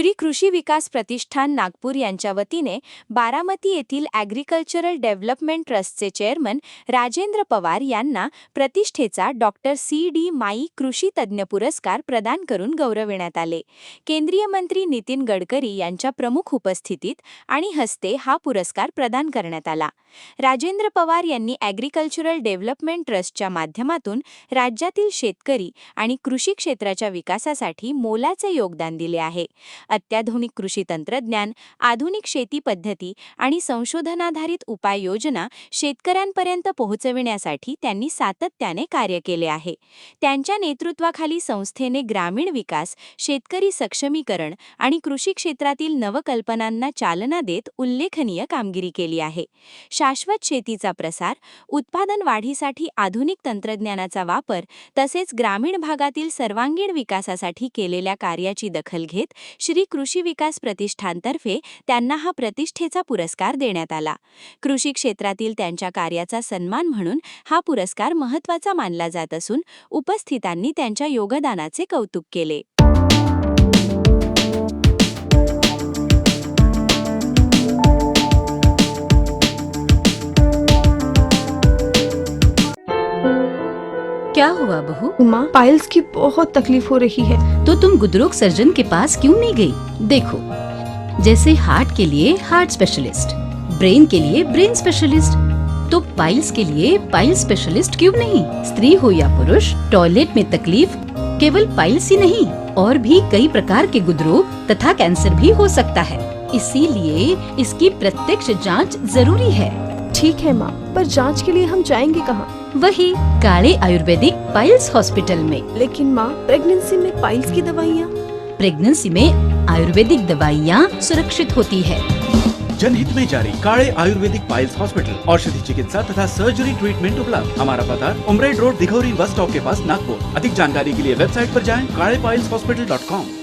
श्री कृषी विकास प्रतिष्ठान नागपूर यांच्या वतीने बारामती येथील ॲग्रिकल्चरल डेव्हलपमेंट ट्रस्टचे चेअरमन राजेंद्र पवार यांना प्रतिष्ठेचा डॉक्टर सी.डी. माई कृषी तज्ज्ञ पुरस्कार प्रदान करून गौरविण्यात आले. केंद्रीय मंत्री नितीन गडकरी यांच्या प्रमुख उपस्थितीत आणि हस्ते हा पुरस्कार प्रदान करण्यात आला. राजेंद्र पवार यांनी ॲग्रिकल्चरल डेव्हलपमेंट ट्रस्टच्या माध्यमातून राज्यातील शेतकरी आणि कृषी क्षेत्राच्या विकासासाठी मोलाचे योगदान दिले आहे. अत्याधुनिक कृषी तंत्रज्ञान, आधुनिक शेती पद्धती आणि संशोधनाधारित उपाययोजना शेतकऱ्यांपर्यंत पोहोचविण्यासाठी त्यांनी सातत्याने कार्य केले आहे. त्यांच्या नेतृत्वाखाली संस्थेने ग्रामीण विकास, शेतकरी सक्षमीकरण आणि कृषी क्षेत्रातील नवकल्पनांना चालना देत उल्लेखनीय कामगिरी केली आहे. शाश्वत शेतीचा प्रसार, उत्पादन वाढीसाठी आधुनिक तंत्रज्ञानाचा वापर तसेच ग्रामीण भागातील सर्वांगीण विकासासाठी केलेल्या कार्याची दखल घेत श्री कृषी विकास प्रतिष्ठानतर्फे त्यांना हा प्रतिष्ठेचा पुरस्कार देण्यात आला. कृषी क्षेत्रातील त्यांच्या कार्याचा सन्मान म्हणून हा पुरस्कार महत्त्वाचा मानला जात असून उपस्थितांनी त्यांच्या योगदानाचे कौतुक केले. क्या हुआ बहू? माँ, पाइल्स की बहुत तकलीफ हो रही है। तो तुम गुदरोग सर्जन के पास क्यों नहीं गई? देखो, जैसे हार्ट के लिए हार्ट स्पेशलिस्ट, ब्रेन के लिए ब्रेन स्पेशलिस्ट, तो पाइल्स के लिए पाइल्स स्पेशलिस्ट क्यों नहीं? स्त्री हो या पुरुष, टॉयलेट में तकलीफ केवल पाइल्स ही नहीं और भी कई प्रकार के गुदरोग तथा कैंसर भी हो सकता है. इसीलिए इसकी प्रत्यक्ष जांच जरूरी है. ठीक है माँ, पर जांच के लिए हम जाएंगे कहाँ? वही काले आयुर्वेदिक पाइल्स हॉस्पिटल में. लेकिन माँ, प्रेगनेंसी में पाइल्स की दवाइयाँ? प्रेगनेंसी में आयुर्वेदिक दवाइयाँ सुरक्षित होती है. जनहित में जारी. काले आयुर्वेदिक पाइल्स हॉस्पिटल, औषधि चिकित्सा तथा सर्जरी ट्रीटमेंट उपलब्ध. हमारा पता उमरेड रोड, दिघौरी बस स्टॉप के पास, नागपुर. अधिक जानकारी के लिए वेबसाइट पर जाएं kalepileshhospital.com.